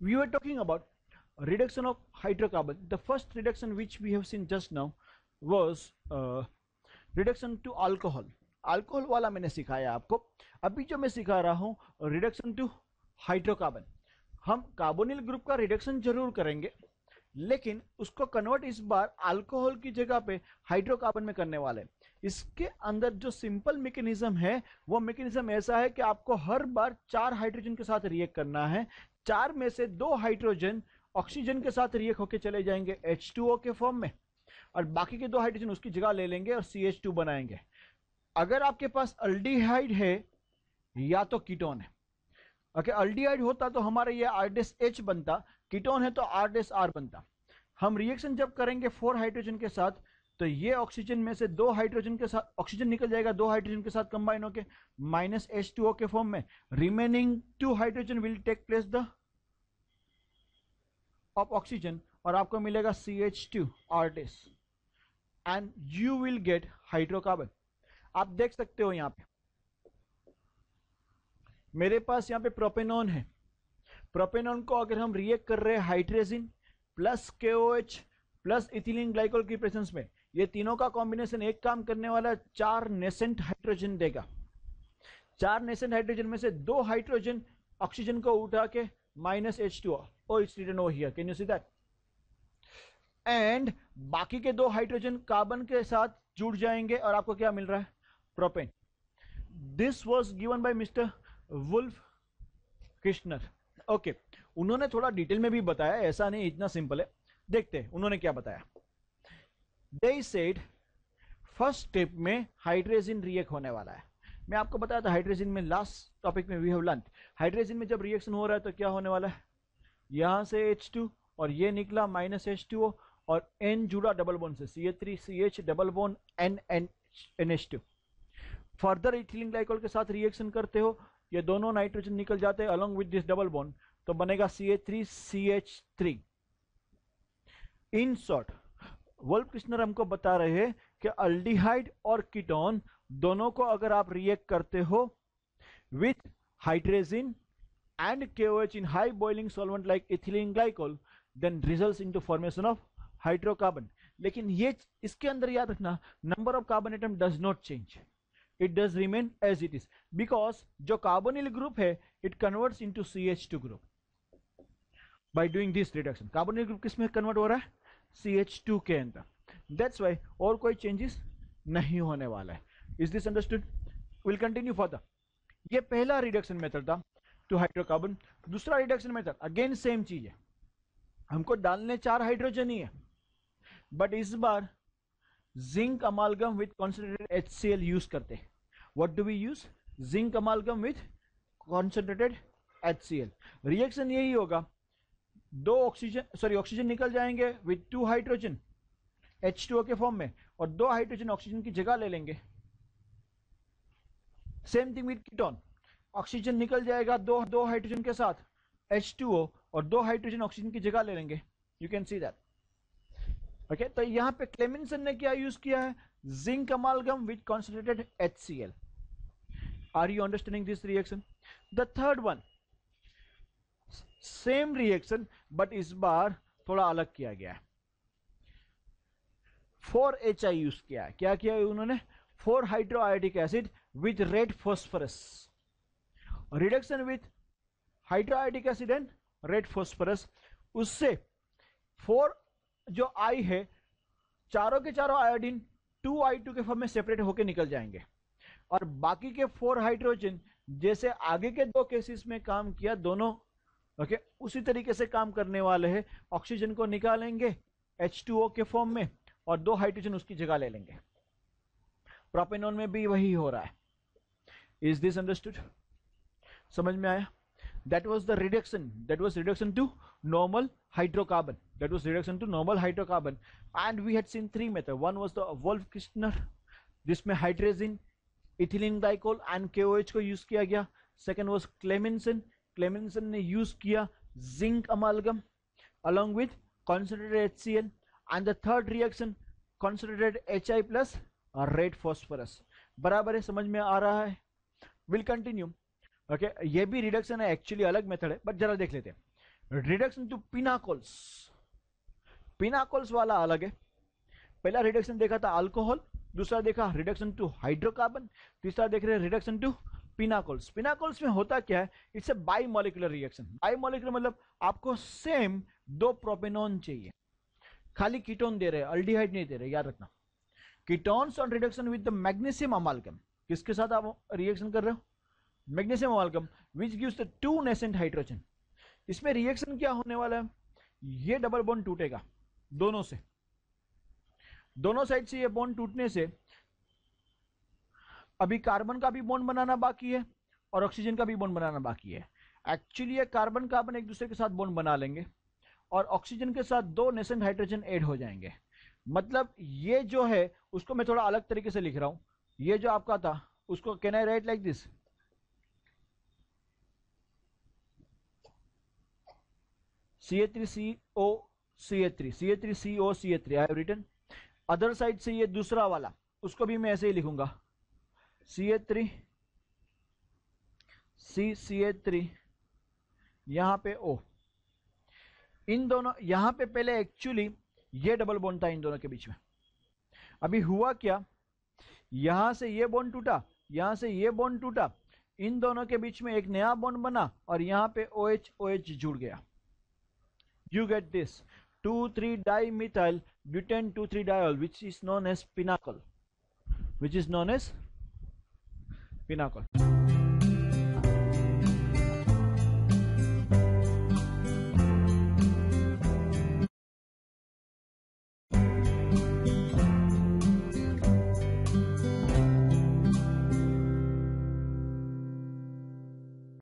We were talking about reduction of hydrocarbon. The first reduction which we have seen just now was reduction to alcohol. Alcohol वाला मैंने सिखाया आपको. अभी जो मैं सिखा रहा हूं रिडक्शन टू हाइड्रोकार्बन. हम कार्बोनिल ग्रुप का रिडक्शन जरूर करेंगे, लेकिन उसको कन्वर्ट इस बार अल्कोहल की जगह पे हाइड्रोकार्बन में करने वाले. इसके अंदर जो सिंपल मैकेनिज्म है वो मैकेनिज्म ऐसा है कि आपको हर बार 4 हाइड्रोजन के साथ रिएक्ट करना है. 4 में से 2 हाइड्रोजन ऑक्सीजन के साथ रिएक्ट होके चले जाएंगे H2O के फॉर्म में, और बाकी के 2 हाइड्रोजन उसकी जगह ले लेंगे और CH2 बनाएंगे. अगर आपके पास अल्डिहाइड है या तो कीटोन है. ओके, अल्डिहाइड होता तो हमारा ये R-H बनता, कीटोन है तो R-R बनता. हम रिएक्शन जब करेंगे 4 हाइड्रोजन के साथ तो ये ऑक्सीजन में से 2 हाइड्रोजन के साथ ऑक्सीजन निकल जाएगा, 2 हाइड्रोजन के साथ कंबाइन होके -H2O के फॉर्म में. Remaining 2 hydrogen will take place the of oxygen और आपको मिलेगा CH2 R-, and you will get hydrocarbon. आप देख सकते हो यहां पे मेरे पास यहां पे प्रोपेनॉन है. प्रोपेनॉन को अगर हम रिएक्ट कर रहे हैं hydrogen plus KOH plus ethylene glycol की प्रेजेंस में, ये तीनों का कॉम्बिनेशन एक काम करने वाला 4 नेसेंट हाइड्रोजन देगा. 4 नेसेंट हाइड्रोजन में से 2 हाइड्रोजन ऑक्सीजन को उठा के -H2O. It's written over here, can you see that? And बाकी के 2 हाइड्रोजन कार्बन के साथ जुड़ जाएंगे और आपको क्या मिल रहा है? Propane. This was given by mister Wolff Kishner. Okay, उन्होंने थोड़ा डिटेल में भी बताया, ऐसा नहीं इतना सिंपल है. देखते हैं उन्होंने क्या बताया. दे सेड फर्स्ट स्टेप में हाइड्रोजन रिएक्ट होने वाला है. मैं आपको बताया था हाइड्रोजन में लास्ट टॉपिक में वी हैव लर्न, हाइड्रोजन में जब रिएक्शन हो रहा है तो क्या होने वाला है? यहां से H2 और ये निकला -H2O और N जुड़ा डबल बॉन्ड से CH3CH double bond NH2. Further ethylene glycol के साथ रिएक्शन करते हो, ये दोनों नाइट्रोजन निकल जाते हैं along with this double bond, तो बनेगा CH3CH3. इन शॉर्ट वुल्फ कृष्णर हमको बता रहे हैं कि अल्डिहाइड और कीटोन दोनों को अगर आप रिएक्ट करते हो with hydrogen and KOH in high boiling solvent like ethylene glycol, then results into formation of hydrocarbon. लेकिन ये इसके अंदर याद रखना, number of carbon atom does not change, it does remain as it is, because जो carbonyl group है it converts into CH2 group by doing this reduction. Carbonyl group किस में कन्वर्ट हो रहा है? CH2 के अंदर. That's why और कोई चेंजेस नहीं होने वाला है. Is this understood? We'll continue further. ये पहला रिडक्शन मेथड था टू हाइड्रोकार्बन. दूसरा रिडक्शन मेथड अगेन सेम चीज है, हमको डालने 4 हाइड्रोजन ही है, बट इस बार zinc amalgam with concentrated HCl use करते हैं. What do we use? Zinc amalgam with concentrated HCl. Reaction यही होगा, 2 ऑक्सीजन निकल जाएंगे विथ 2 हाइड्रोजन H2O के फॉर्म में और 2 हाइड्रोजन ऑक्सीजन की जगह ले लेंगे. Same thing with ketone, oxygen निकल जाएगा 2 हाइड्रोजन के साथ H2O और 2 हाइड्रोजन ऑक्सीजन की जगह ले लेंगे. You can see that. Okay, तो यहां पे क्लेमेंसन ने क्या यूज किया है? Zinc amalgam with concentrated HCl. Are you understanding this reaction? The third one, same reaction but इस बार थोड़ा अलग किया गया है. 4HI यूज किया है. क्या किया है उन्होंने? 4 hydroiodic acid with red phosphorus. Reduction with hydroiodic acid and red phosphorus. उससे 4 जो I है, चारों के चारों आयोडीन 2I2 के फॉर्म में सेपरेट होकर निकल जाएंगे और बाकी के 4 हाइड्रोजन जैसे आगे के 2 केसेस में काम किया दोनों, ओके, उसी तरीके से काम करने वाले हैं. ऑक्सीजन को निकालेंगे H2O के फॉर्म में और 2 हाइड्रोजन उसकी जगह ले लेंगे. प्रोपेनॉन में भी वही हो रहा है. Is this understood? समझ में आया? That was the reduction. That was reduction to normal hydrocarbon. That was reduction to normal hydrocarbon. And we had seen 3 methods. One was the Wolff-Kishner, जिसमें hydrogen, ethylene glycol and KOH को use किया गया. Second was Clemmensen. Clemmensen ने use किया zinc अमालगम along with concentrated HCl. And the third reaction, concentrated HI plus red phosphorus. बराबर है? समझ में आ रहा है? Will continue. ओके, ये भी रिडक्शन है, एक्चुअली अलग मेथड है बट जरा देख लेते हैं. रिडक्शन टू पिनाकोल्स, पिनाकोल्स वाला अलग है। पहला रिडक्शन देखा था अल्कोहल, दूसरा देखा रिडक्शन टू हाइड्रोकार्बन, तीसरा देख रहे हैं रिडक्शन टू पिनाकोल्स। पिनाकोल्स में होता क्या है, it's a by molecular reaction. By molecular मतलब आपको सेम दो प्रोपेनॉन चाहिए, खाली कीटोन दे रहे हैं, अल्डिहाइड नहीं दे रहे, याद रखना। Ketones on reduction with the magnesium amalgam, किसके साथ आप रिएक्शन कर रहे हो, magnesium amalgam, which gives the two nascent hydrogen. इसमें रिएक्शन क्या होने वाला है, ये डबल बॉन्ड टूटेगा दोनों से, दोनों साइड से ये बॉन्ड टूटने से अभी कार्बन का भी बॉन्ड बनाना बाकी है और ऑक्सीजन का भी बॉन्ड बनाना बाकी है। एक्चुअली ये कार्बन कार्बन एक दूसरे के साथ बॉन्ड बना लेंगे और ऑक्सीजन के साथ दो नेसेंट हाइड्रोजन ऐड हो जाएंगे। मतलब ये जो है उसको मैं थोड़ा अलग तरीके से लिख रहा हूं, ये जो आपका था उसको can I write like this, CH3CO CH3 CH3CO CH3 I have written. Other side से ये दूसरा वाला उसको भी मैं ऐसे ही लिखूंगा, CH3 CH3 यहां पे O। इन दोनों यहां पे पहले एक्चुअली ये डबल बॉन्ड था इन दोनों के बीच में, अभी हुआ क्या, यहां से ये बॉन्ड टूटा, यहां से ये बॉन्ड टूटा, इन दोनों के बीच में एक नया बॉन्ड बना और यहां पे OH OH जुड़ गया। You get this 2,3-dimethyl butane 2,3-diol, which is known as pinnacle, which is known as pinnacle.